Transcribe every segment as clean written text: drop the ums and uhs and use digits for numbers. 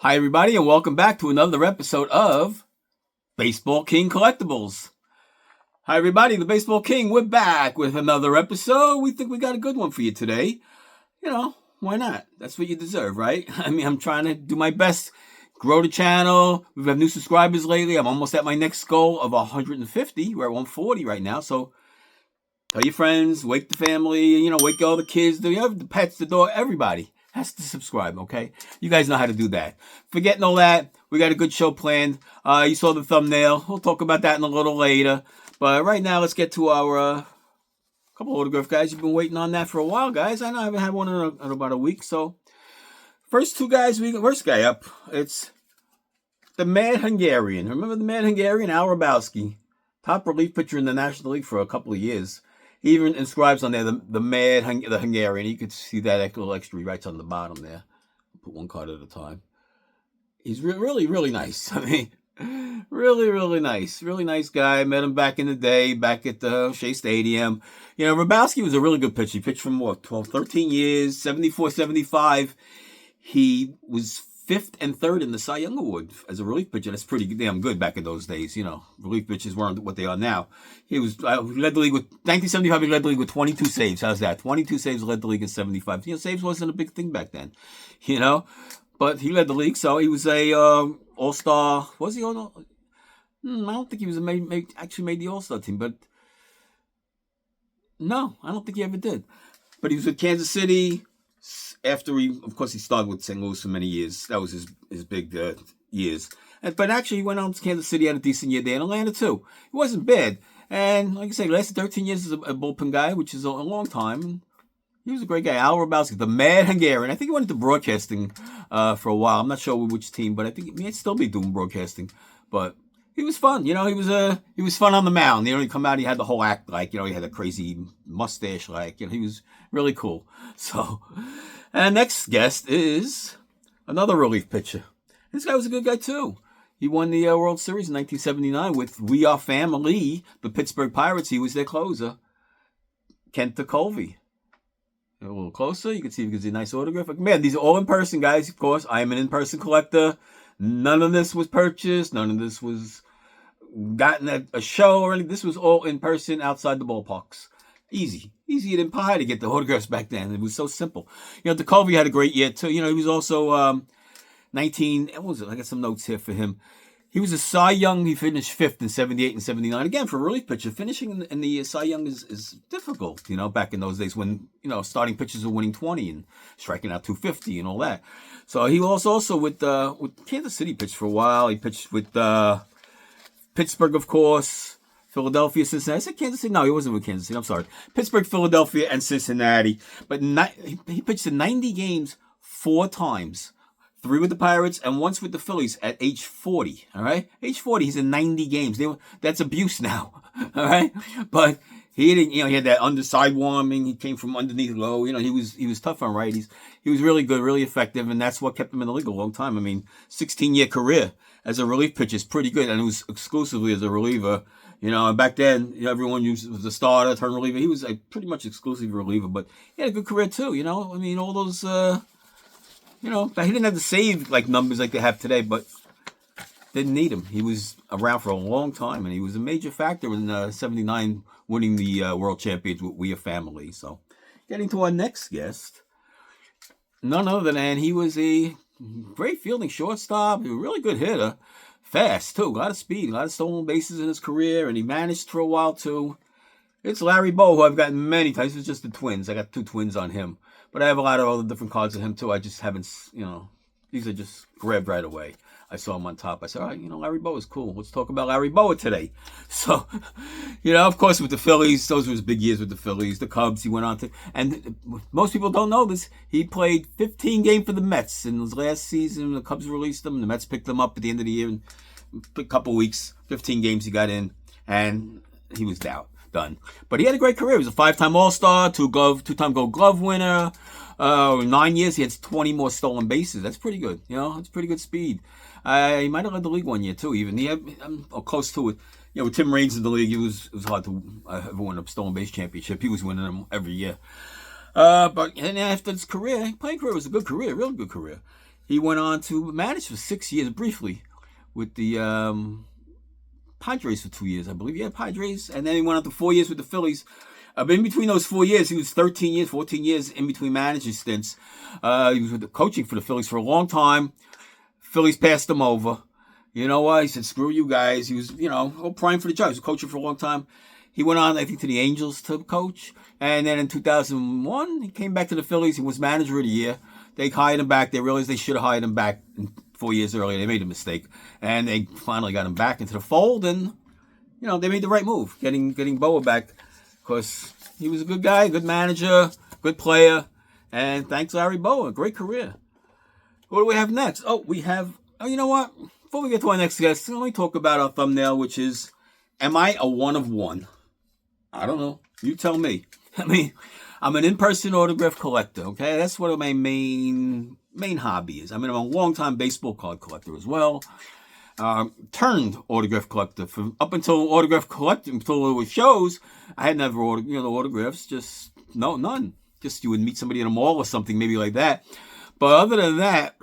Hi, everybody, and welcome back to another episode of Baseball King Collectibles. Hi, everybody, the Baseball King. We're back with another episode. We think we got a good one for you today. You know, why not? That's what you deserve, right? I mean, I'm trying to do my best, grow the channel. We've had new subscribers lately. I'm almost at my next goal of 150. We're at 140 right now, so tell your friends, wake the family, wake all the kids, the pets, the dog, everybody has to subscribe, okay? You guys know how to do that. Forgetting all that, we got a good show planned. You saw the thumbnail. We'll talk about that in a little later. But right now, let's get to our couple autograph guys. You've been waiting on that for a while, guys. I know I haven't had one in about a week. So, first guy up, it's the Mad Hungarian. Remember the Mad Hungarian? Al Hrabosky. Top relief pitcher in the National League for a couple of years. He even inscribes on there the Hungarian. You could see that little extra he writes on the bottom there. Put one card at a time. He's really, really nice. I mean, really nice. Really nice guy. Met him back in the day, back at the Shea Stadium. Hrabosky was a really good pitcher. He pitched for 12, 13 years, 74, 75. He was 5th and 3rd in the Cy Young Award as a relief pitcher. That's pretty damn good back in those days. Relief pitchers weren't what they are now. He led the league with 1975. He led the league with 22 saves. How's that? 22 saves, led the league in 75. Saves wasn't a big thing back then. But he led the league. So he was a all-star. Was he all? I don't think he was actually made the all-star team. But no, I don't think he ever did. But he was with Kansas City. After he started with St. Louis for many years. That was his big years. But actually, he went on to Kansas City, had a decent year there in Atlanta, too. He wasn't bad. And like I say, lasted 13 years as a bullpen guy, which is a long time. He was a great guy. Al Hrabosky, the Mad Hungarian. I think he went into broadcasting for a while. I'm not sure which team, but I think he might still be doing broadcasting. But he was fun. He was fun on the mound. He'd come out, he had the whole act he had a crazy mustache he was really cool. So, and next guest is another relief pitcher. This guy was a good guy too. He won the World Series in 1979 with We Are Family, the Pittsburgh Pirates. He was their closer, Kent Tekulve. A little closer, you can see because he's a nice autograph. Man, these are all in person, guys. Of course, I am an in-person collector. None of this was purchased. None of this was gotten at a show or anything. This was all in person outside the ballparks. Easy in pie to get the autographs back then. It was so simple. Tekulve had a great year too. He was also 19. What was it? I got some notes here for him. He was a Cy Young. He finished 5th in 78 and 79. Again, for a relief pitcher, finishing in the Cy Young is difficult. Back in those days when starting pitchers were winning 20 and striking out 250 and all that. So he was also with Kansas City pitched for a while. He pitched with Pittsburgh, of course. Philadelphia, Cincinnati. I said Kansas City. No, he wasn't with Kansas City. I'm sorry. Pittsburgh, Philadelphia, and Cincinnati. But he pitched in 90 games 4 times. 3 with the Pirates and once with the Phillies at age 40. All right? Age 40, he's in 90 games. That's abuse now. All right? But he didn't, he had that underside warming. He came from underneath low. He was tough on righties. He was really good, really effective, and that's what kept him in the league a long time. I mean, 16-year career as a relief pitcher is pretty good, and it was exclusively as a reliever. And back then, everyone was a starter, turn reliever. He was a pretty much exclusive reliever, but he had a good career too. I mean, all those, he didn't have the save numbers like they have today, but didn't need him. He was around for a long time, and he was a major factor in '79 winning the World Champions with We Are Family. So, getting to our next guest, none other than he was a great fielding shortstop, a really good hitter. Fast, too. A lot of speed, a lot of stolen bases in his career, and he managed for a while, too. It's Larry Bowa, who I've gotten many times. It's just the twins. I got 2 twins on him. But I have a lot of other different cards of him, too. I just haven't, these are just grabbed right away. I saw him on top. I said, all right, Larry Bowa is cool. Let's talk about Larry Bowa today. So, of course, with the Phillies, those were his big years with the Phillies. The Cubs, he went on to, and most people don't know this, he played 15 games for the Mets. In his last season, the Cubs released him. The Mets picked him up at the end of the year. And a couple weeks, 15 games he got in, and he was done. But he had a great career. He was a 5-time All-Star, 2-time Gold Glove winner. 9 years, he had 20 more stolen bases. That's pretty good. That's pretty good speed. He might have led the league one year too. Even he had close to it. With Tim Raines in the league, it was hard to ever win a stolen base championship. He was winning them every year. But after his career, playing career was a good career, real good career. he went on to manage for 6 years briefly with the Padres for 2 years, I believe. Yeah, Padres. And then he went on to 4 years with the Phillies. In between those 4 years, he was 13 years, 14 years in between managing stints. He was with the coaching for the Phillies for a long time. Phillies passed him over. You know what? He said, screw you guys. He was, all primed for the job. He was coaching for a long time. He went on, I think, to the Angels to coach. And then in 2001, he came back to the Phillies. He was manager of the year. They hired him back. They realized they should have hired him back 4 years earlier. They made a mistake. And they finally got him back into the fold. And, they made the right move, getting Bowa back. Because he was a good guy, good manager, good player. And thanks, Larry Bowa. Great career. What do we have next? You know what? Before we get to our next guest, let me talk about our thumbnail, which is, am I a one of one? I don't know. You tell me. I'm an in-person autograph collector, okay? That's what my main hobby is. I'm a long-time baseball card collector as well. Turned autograph collector. Up until autograph collecting, until there were shows, I had never autographs. Just, none. Just you would meet somebody in a mall or something, maybe like that. But other than that,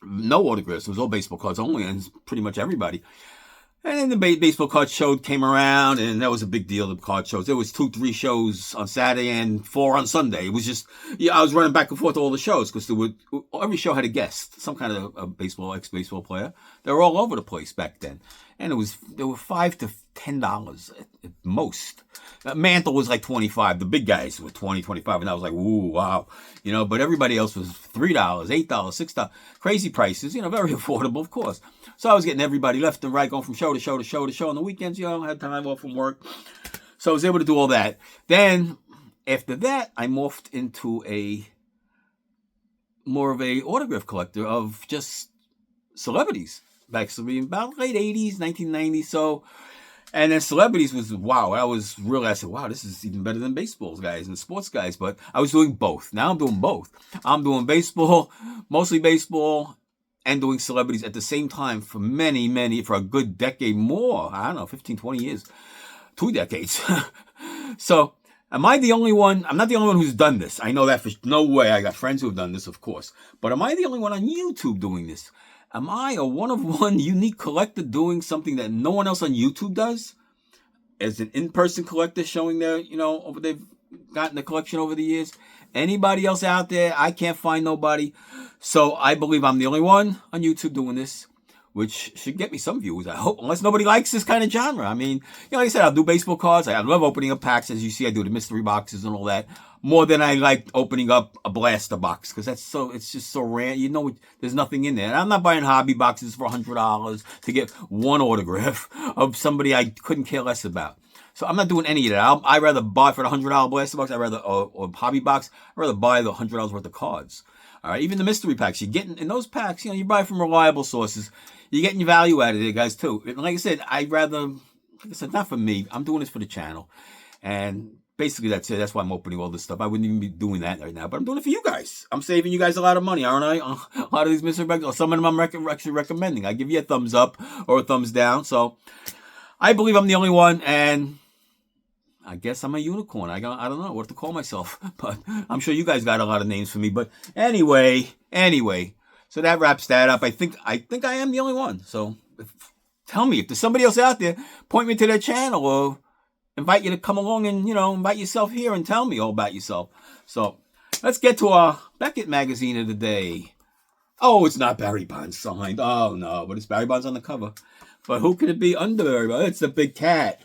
no autographs. It was all baseball cards only, and pretty much everybody. And then the baseball card show came around, and that was a big deal, the card shows. There was 2-3 shows on Saturday and 4 on Sunday. It was just, I was running back and forth to all the shows because every show had a guest, some kind of a ex-baseball player. They were all over the place back then. And there were $5 to $10 at most. Mantle was like $25. The big guys were $20, $25, and I was like, ooh, wow. But everybody else was $3, $8, $6. Crazy prices, very affordable, of course. So I was getting everybody left and right, going from show to show to show to show. On the weekends, I had time off from work. So I was able to do all that. Then, after that, I morphed into more of a autograph collector of just celebrities. Back to about late 80s, 1990s. So, and then celebrities was, wow, I said, wow, this is even better than baseball guys and sports guys. But I was doing both. Now I'm doing both. I'm doing baseball, mostly baseball, and doing celebrities at the same time for for a good decade more. I don't know, 15, 20 years, 2 decades. So, am I the only one? I'm not the only one who's done this. I know that for no way. I got friends who have done this, of course. But am I the only one on YouTube doing this? Am I a one-of-one unique collector doing something that no one else on YouTube does? As an in-person collector showing their, they've gotten the collection over the years. Anybody else out there? I can't find nobody. So I believe I'm the only one on YouTube doing this, which should get me some views, I hope, unless nobody likes this kind of genre. Like I said, I'll do baseball cards. I love opening up packs. As you see, I do the mystery boxes and all that. More than I like opening up a blaster box, because it's just so rare. There's nothing in there. And I'm not buying hobby boxes for $100 to get one autograph of somebody I couldn't care less about. So I'm not doing any of that. I'd rather buy for the $100 blaster box. Or hobby box. I'd rather buy the $100 worth of cards. All right, even the mystery packs, you're getting in those packs. You buy from reliable sources. You're getting your value out of it, guys, too. And like I said, not for me. I'm doing this for the channel, and basically that's it. That's why I'm opening all this stuff. I wouldn't even be doing that right now, but I'm doing it for you guys. I'm saving you guys a lot of money, aren't I? A lot of these mystery packs, or some of them I'm actually recommending. I give you a thumbs up or a thumbs down. So I believe I'm the only one, and I guess I'm a unicorn. I don't know what to call myself, but I'm sure you guys got a lot of names for me. But anyway, so that wraps that up. I think I am the only one. So tell me if there's somebody else out there, point me to their channel or invite you to come along and, invite yourself here and tell me all about yourself. So let's get to our Beckett magazine of the day. Oh, it's not Barry Bonds signed. Oh, no, but it's Barry Bonds on the cover. But who could it be under Barry Bonds? It's the big cat.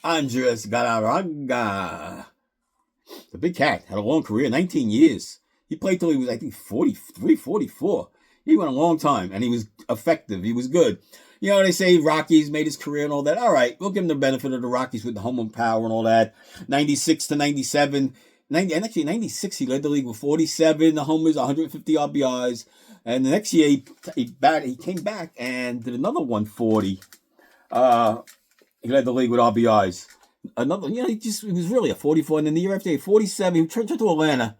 Andres Galarraga. The big cat had a long career, 19 years. He played till he was, I think, 43, 44. He went a long time, and he was effective. He was good. They say Rockies made his career and all that. All right, we'll give him the benefit of the Rockies with the home run power and all that. 96 to 97. And actually, 96, he led the league with 47. The homers, 150 RBIs. And the next year, he came back and did another 140. He led the league with RBIs. Another, he was really a 44. And then the year after, 47, he turned to Atlanta.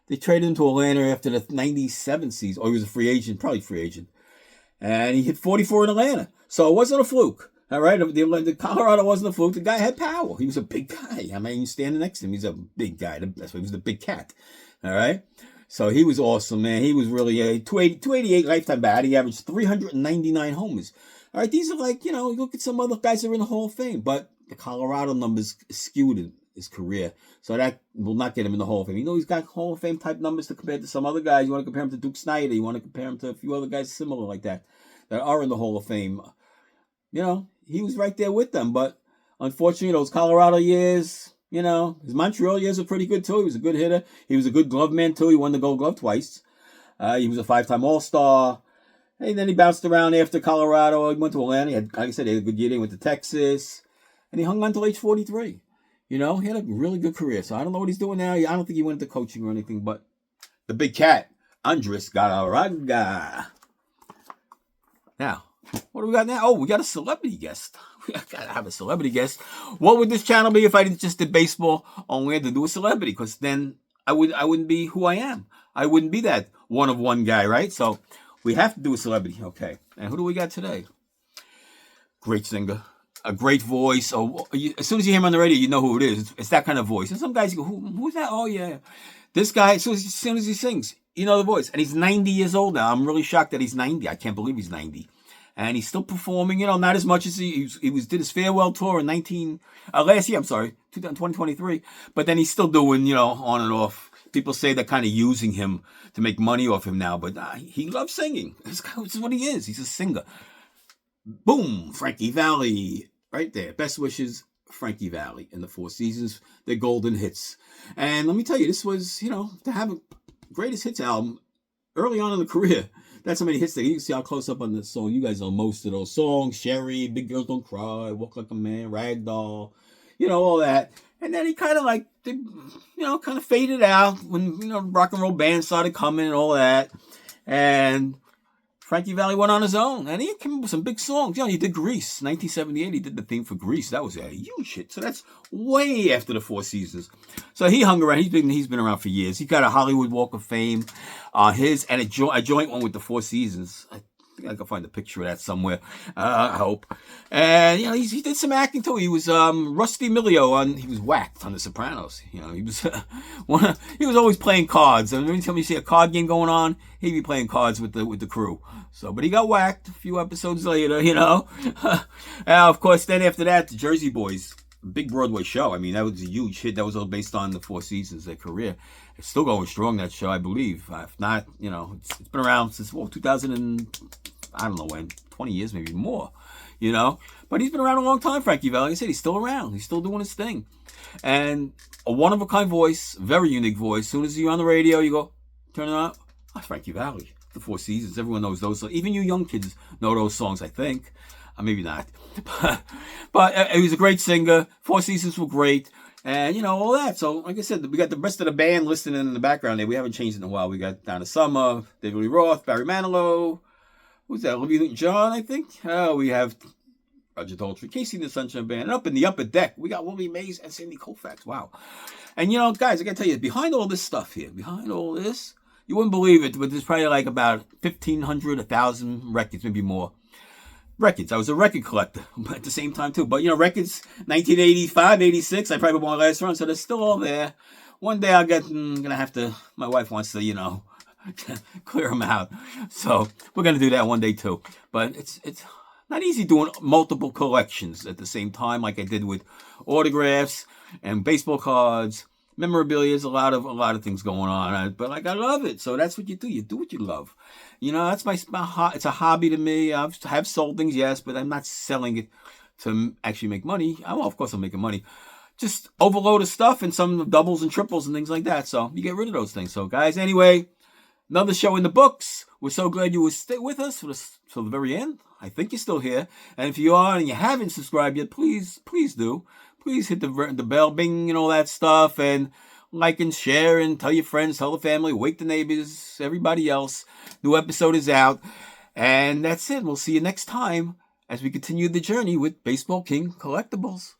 They traded him to Atlanta after the 97 season. Or he was a free agent, probably free agent. And he hit 44 in Atlanta. So it wasn't a fluke. All right? The Colorado wasn't a fluke. The guy had power. He was a big guy. Standing next to him, he's a big guy. That's why he was the big cat. All right? So he was awesome, man. He was really a 288 lifetime batting average, 399 homers. All right, these are like, look at some other guys that are in the Hall of Fame, but the Colorado numbers skewed his career. So that will not get him in the Hall of Fame. He's got Hall of Fame type numbers to compare to some other guys. You want to compare him to Duke Snyder. You want to compare him to a few other guys similar like that are in the Hall of Fame. He was right there with them. But unfortunately, those Colorado years, his Montreal years were pretty good too. He was a good hitter. He was a good glove man too. He won the Gold Glove twice. He was a 5-time All-Star. And then he bounced around after Colorado. He went to Atlanta. Like I said, he had a good year. He went to Texas. And he hung on until age 43. He had a really good career. So I don't know what he's doing now. I don't think he went into coaching or anything. But the big cat, Andres Galarraga. Now, what do we got now? Oh, we got a celebrity guest. We got to have a celebrity guest. What would this channel be if I just did baseball only had to do a celebrity? Because then I wouldn't be who I am. I wouldn't be that one of one guy, right? So we have to do a celebrity. Okay. And who do we got today? Great singer. A great voice. Oh, as soon as you hear him on the radio, you know who it is. It's that kind of voice. And some guys go, who's that? Oh, yeah. This guy, as soon as he sings, you know the voice. And he's 90 years old now. I'm really shocked that he's 90. I can't believe he's 90. And he's still performing, not as much as he did his farewell tour in last year, 2023. But then he's still doing, on and off. People say they're kind of using him to make money off him now, but he loves singing. This is what he is. He's a singer. Boom, Frankie Valli, right there. Best wishes, Frankie Valli in the Four Seasons, the golden hits. And let me tell you, this was, to have a greatest hits album early on in the career. That's how many hits there. You can see how close up on the song. You guys know most of those songs. Sherry, Big Girls Don't Cry, Walk Like a Man, Ragdoll, all that. And then he kind of kind of faded out when, rock and roll bands started coming and all that. And Frankie Valli went on his own, and he came up with some big songs. He did Grease. 1978, he did the theme for Grease. That was a huge hit. So that's way after the Four Seasons. So he hung around. He's been around for years. He got a Hollywood Walk of Fame. And a joint one with the Four Seasons. I think I can find a picture of that somewhere. I hope. And he did some acting too. He was Rusty Milio he was whacked on The Sopranos. He was he was always playing cards. And every time you see a card game going on, he'd be playing cards with the crew. So, but he got whacked a few episodes later. Of course, then after that, the Jersey Boys, big Broadway show. I mean, that was a huge hit. That was all based on the Four Seasons, their career. It's still going strong, that show, I believe. If not, it's been around since 2000 and I don't know when, 20 years, maybe more, But he's been around a long time, Frankie Valli. Like I said, he's still around. He's still doing his thing. And a one-of-a-kind voice, very unique voice. As soon as you're on the radio, you go, turn it on. Oh, Frankie Valli, the Four Seasons. Everyone knows those. Even you young kids know those songs, I think. Maybe not. But he was a great singer. Four Seasons were great. And, all that. So, like I said, we got the rest of the band listening in the background there. We haven't changed in a while. We got Donna Summer, David Lee Roth, Barry Manilow. Who's that? Olivia Newton-John, I think. We have Roger Daltrey, Casey and the Sunshine Band. And up in the upper deck, we got Willie Mays and Sandy Koufax. Wow. And, guys, I got to tell you, behind all this stuff here, behind all this, you wouldn't believe it, but there's probably like about 1,500, 1,000 records, maybe more. Records. I was a record collector at the same time, too. But, records, 1985, 86, I probably bought my last run, so they're still all there. One day I'm going to have to, my wife wants to, clear them out. So we're going to do that one day, too. But it's not easy doing multiple collections at the same time, like I did with autographs and baseball cards. Memorabilia is a lot of things going on, but I love it. So that's what you do. You do what you love. That's my it's a hobby to me. I have sold things, yes, but I'm not selling it to actually make money. Of course I'm making money. Just overload of stuff and some doubles and triples and things like that. So you get rid of those things. So guys, anyway, another show in the books. We're so glad you would stay with us till the very end. I think you're still here. And if you are and you haven't subscribed yet, please do. Please hit the bell, bing, and all that stuff, and like and share, and tell your friends, tell the family, wake the neighbors, everybody else. New episode is out, and that's it. We'll see you next time as we continue the journey with Baseball King Collectibles.